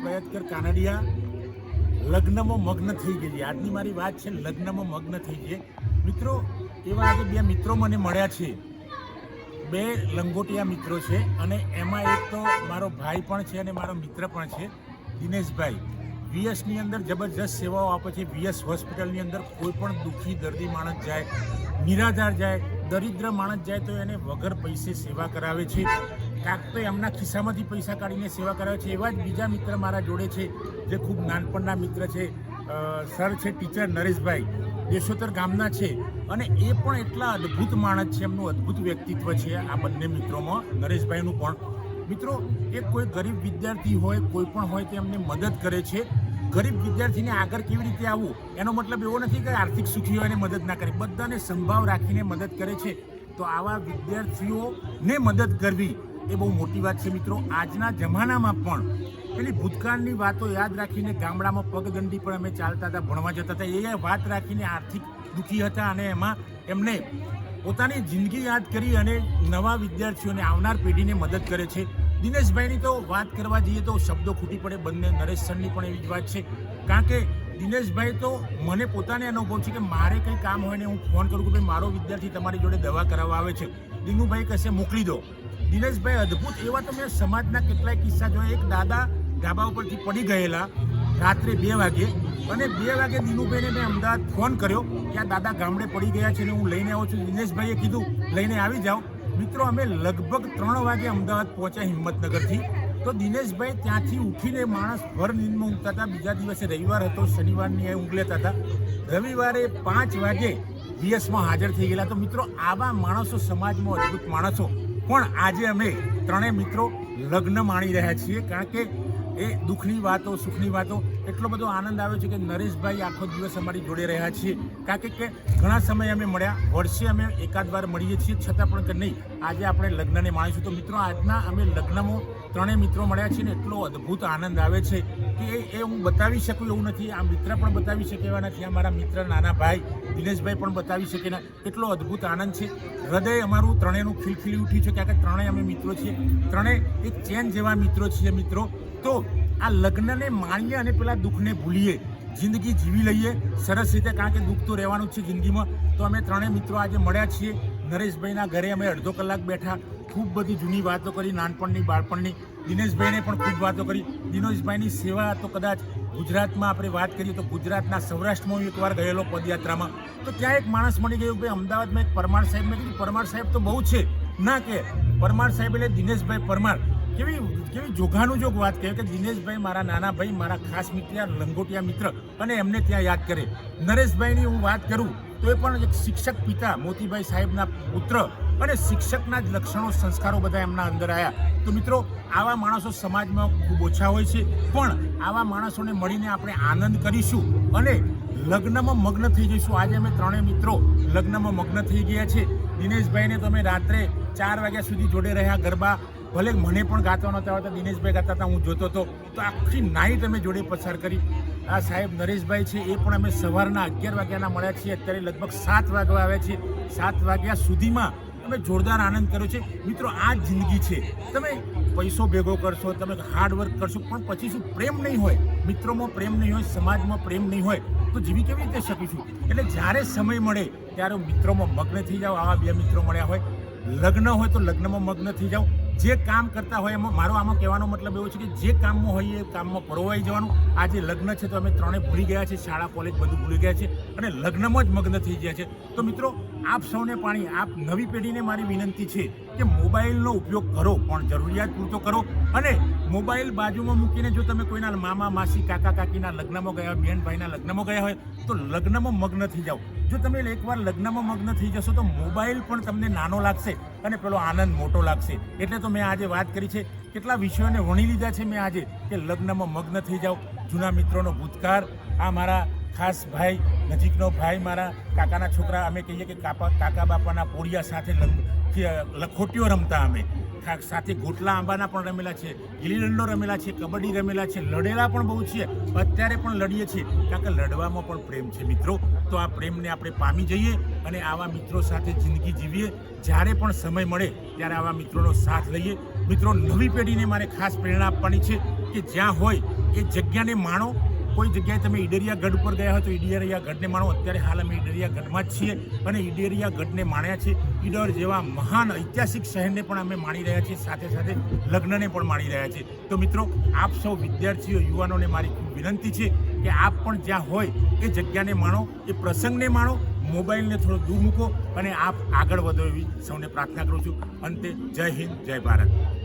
પ્રયત્કર કાનડિયા લગ્નમાં મગ્ન થઈ ગયેલી. આજની મારી વાત છે લગ્નમાં મગ્ન થઈ ગઈ. મિત્રો એવા આજે બે મિત્રો મને મળ્યા છે, બે લંગોટિયા મિત્રો છે, અને એમાં એક તો મારો ભાઈ પણ છે અને મારો મિત્ર પણ છે, દિનેશભાઈ. વીએસની અંદર જબરજસ્ત સેવાઓ આપે છે. વીએસ હોસ્પિટલની અંદર કોઈ પણ દુઃખી દર્દી માણસ જાય, નિરાધાર જાય, દરિદ્ર માણસ જાય તો એને વગર પૈસે સેવા કરાવે છે. કાંક તો એમના ખિસ્સામાંથી પૈસા કાઢીને સેવા કરાવે છે. એવા જ બીજા મિત્ર મારા જોડે છે જે ખૂબ નાનપણના મિત્ર છે, સર છે ટીચર નરેશભાઈ, દેશોતર ગામના છે, અને એ પણ એટલા અદ્ભુત માણસ છે. એમનું અદ્ભુત વ્યક્તિત્વ છે આ બંને મિત્રોમાં, નરેશભાઈનું પણ. મિત્રો એ કોઈ ગરીબ વિદ્યાર્થી હોય, કોઈ પણ હોય તો એમને મદદ કરે છે. ગરીબ વિદ્યાર્થીને આગળ કેવી રીતે આવવું એનો મતલબ એવો નથી કે આર્થિક સુખી હોય એને મદદ ના કરે, બધાને સંભાવ રાખીને મદદ કરે છે. તો આવા વિદ્યાર્થીઓને મદદ કરવી એ બહુ મોટી વાત છે. મિત્રો આજના જમાનામાં પણ પેલી ભૂતકાળની વાતો યાદ રાખીને ગામડામાં પગદંડી પણ અમે ચાલતા હતા, ભણવા જતા હતા, એ વાત રાખીને આર્થિક દુઃખી હતા અને એમાં એમને પોતાની જિંદગી યાદ કરી અને નવા વિદ્યાર્થીઓને, આવનાર પેઢીને મદદ કરે છે. દિનેશભાઈની તો વાત કરવા જઈએ તો શબ્દો ખૂટી પડે. બંને નરેશ સરની પણ એવી જ વાત છે, કારણ કે દિનેશભાઈ તો મને પોતાને અનુભવ છે કે મારે કંઈ કામ હોય ને હું ફોન કરું કે ભાઈ મારો વિદ્યાર્થી તમારી જોડે દવા કરાવવા આવે છે, દિનુભાઈ કશે મોકલી દો. દિનેશભાઈ અદ્ભુત. એવા તો મેં સમાજના કેટલાય કિસ્સા જોયા. એક દાદા ધાબા ઉપરથી પડી ગયેલા રાત્રે 2 વાગે, અને 2 વાગે દિનુભાઈને મેં અમદાવાદ ફોન કર્યો કે આ દાદા ગામડે પડી ગયા છે ને હું લઈને આવું છું. દિનેશભાઈએ કીધું લઈને આવી જાઓ. મિત્રો અમે લગભગ 3 વાગે અમદાવાદ પહોંચ્યા હિંમતનગરથી. તો દિનેશભાઈ ત્યાંથી ઉઠીને માણસ ભર નીંદમાં ઊંઘતા હતા. બીજા દિવસે રવિવાર હતો, શનિવારની ઊંઘ લેતા હતા. રવિવારે 5 વાગે વીએસમાં હાજર થઈ ગયેલા. તો મિત્રો આવા માણસો સમાજમાં અદ્ભુત માણસો. પણ આજે અમે ત્રણેય મિત્રો લગ્ન માણી રહ્યા છીએ, કારણ કે એ દુઃખની વાતો, સુખની વાતો, એટલો બધો આનંદ આવે છે કે નરેશભાઈ આખો દિવસ અમારી જોડે રહ્યા છીએ. કારણ કે ઘણા સમય અમે મળ્યા, વર્ષે અમે એકાદ વાર મળીએ છીએ, છતાં પણ કે નહીં આજે આપણે લગ્નને માણીશું. તો મિત્રો આજના અમે લગ્નમાં ત્રણેય મિત્રો મળ્યા છીએ ને એટલો અદ્ભુત આનંદ આવે છે કે એ હું બતાવી શકું એવું નથી. આ મિત્ર પણ બતાવી શકે એવા નથી, આ મારા મિત્ર નાના ભાઈ દિનેશભાઈ પણ બતાવી શકે ને. એટલો અદ્ભુત આનંદ છે. હૃદય અમારું ત્રણેયનું ખીલખીલી ઉઠ્યું છે, કારણ કે ત્રણેય અમે મિત્રો છીએ, ત્રણેય એક ચેન જેવા મિત્રો છીએ. મિત્રો તો આ લગ્નને માણીએ અને પેલા દુઃખને ભૂલીએ, જિંદગી જીવી લઈએ સરસ રીતે, કારણ કે દુઃખ તો રહેવાનું જ છે જિંદગીમાં. તો અમે ત્રણેય મિત્રો આજે મળ્યા છીએ. નરેશભાઈના ઘરે અમે અડધો કલાક બેઠા, ખૂબ બધી જૂની વાતો કરી, નાનપણની, બાળપણની. દિનેશભાઈને પણ ખૂબ વાતો કરી. દિનેશભાઈની સેવા તો કદાચ ગુજરાતમાં આપણે વાત કરીએ તો ગુજરાતના સૌરાષ્ટ્રમાં હું એકવાર ગયેલો પદયાત્રામાં, તો ત્યાં એક માણસ મળી ગયો ભાઈ અમદાવાદમાં એક પરમાર સાહેબ. મેં કીધું પરમાર સાહેબ તો બહુ છે ના, કે પરમાર સાહેબ એટલે દિનેશભાઈ પરમાર. કેવી જોગાનું જોગ વાત કહે કે દિનેશભાઈ મારા નાના ભાઈ, મારા ખાસ મિત્ર, લંગોટિયા મિત્ર, અને એમને ત્યાં યાદ કરે. નરેશભાઈની હું વાત કરું તો એ પણ એક શિક્ષક પિતા, મોતીભાઈ સાહેબના પુત્ર, અને શિક્ષકના જ લક્ષણો, સંસ્કારો બધા એમના અંદર આવ્યા. તો મિત્રો આવા માણસો સમાજમાં ખૂબ ઓછા હોય છે, પણ આવા માણસોને મળીને આપણે આનંદ કરીશું અને લગ્નમાં મગ્ન થઈ જઈશું. આજે અમે ત્રણેય મિત્રો લગ્નમાં મગ્ન થઈ ગયા છે. દિનેશભાઈને તો અમે રાત્રે 4 વાગ્યા સુધી જોડે રહ્યા. ગરબા ભલે મને પણ ગાતા નહોતા આવતા, દિનેશભાઈ ગાતા હતા, હું જોતો હતો. તો આખી નાઈટ અમે જોડે પસાર કરી. આ સાહેબ નરેશભાઈ છે એ પણ અમે સવારના 11 વાગ્યાના મળ્યા છીએ, અત્યારે લગભગ 7 વાગવા આવ્યા છીએ. 7 વાગ્યા સુધીમાં અમે જોરદાર આનંદ કર્યો છે. મિત્રો આ જ જિંદગી છે. તમે પૈસો ભેગો કરશો, તમે હાર્ડવર્ક કરશો, પણ પછી શું પ્રેમ નહીં હોય, મિત્રોમાં પ્રેમ નહીં હોય, સમાજમાં પ્રેમ નહીં હોય તો જીવી કેવી રીતે શકીશું? એટલે જ્યારે સમય મળે ત્યારે મિત્રોમાં મગ્ન થઈ જાઓ. આવા બે મિત્રો મળ્યા હોય, લગ્ન હોય તો લગ્નમાં મગ્ન થઈ જાઓ. જે કામ કરતા હોય એમાં મારો આમાં કહેવાનો મતલબ એવો છે કે જે કામમાં હોય એ કામમાં પરોવાઈ જવાનું. આજે લગ્ન છે તો અમે ત્રણેય ભૂલી ગયા છે, શાળા કોલેજ બધું ભૂલી ગયા છે અને લગ્નમાં જ મગ્ન થઈ ગયા છે. તો મિત્રો આપ સૌને પાણી, આપ નવી પેઢીને મારી વિનંતી છે કે મોબાઈલનો ઉપયોગ કરો, પણ જરૂરિયાત પૂરતો કરો. અને મોબાઈલ બાજુમાં મૂકીને જો તમે કોઈના મામા, માસી, કાકા, કાકીના લગ્નમાં ગયા હોય, બેન ભાઈના લગ્નમાં ગયા હોય તો લગ્નમાં મગ્ન થઈ જાઓ. જો તમે એકવાર લગ્નમાં મગ્ન થઈ જશો તો મોબાઈલ પણ તમને નાનો લાગશે અને પેલો આનંદ મોટો લાગશે. એટલે તો મેં આજે વાત કરી છે, કેટલા વિષયોને વણી લીધા છે મેં આજે કે લગ્નમાં મગ્ન થઈ જાઓ. જૂના મિત્રોનો ભૂતકાળ, આ મારા ખાસ ભાઈ, નજીકનો ભાઈ, મારા કાકાના છોકરા, અમે કહીએ કે કાકા બાપાના પોળિયા સાથે લખોટીઓ રમતા, અમે સાથે ગોટલા આંબાના પણ રમેલા છે, ગિલ્લી દંડો રમેલા છે, કબડ્ડી રમેલા છે, લડેલા પણ બહુ છીએ, અત્યારે પણ લડીએ છીએ, કારણ કે લડવામાં પણ પ્રેમ છે મિત્રો. તો આ પ્રેમને આપણે પામી જઈએ અને આવા મિત્રો સાથે જિંદગી જીવીએ. જ્યારે પણ સમય મળે ત્યારે આવા મિત્રોનો સાથ લઈએ. મિત્રો નવી પેઢીને મારે ખાસ પ્રેરણા આપવાની છે કે જ્યાં હોય એ જગ્યાને માણો. કોઈ જગ્યાએ તમે ઈડરિયા ગઢ ઉપર ગયા હોય તો ઈડરિયા ગઢને માણો. અત્યારે હાલ અમે ઈડરિયા ગઢમાં જ છીએ અને ઈડરિયા ગઢને માણ્યા છે. ઈડર જેવા મહાન ઐતિહાસિક શહેરને પણ અમે માણી રહ્યા છીએ, સાથે સાથે લગ્નને પણ માણી રહ્યા છીએ. તો મિત્રો, આપ સૌ વિદ્યાર્થીઓ, યુવાનોને મારી ખૂબ વિનંતી છે કે આપ પણ જ્યાં હોય એ જગ્યાને માણો, એ પ્રસંગને માણો, મોબાઈલને થોડો દૂર મૂકો અને આપ આગળ વધો એવી સૌને પ્રાર્થના કરું છું. અંતે જય હિન્દ, જય ભારત.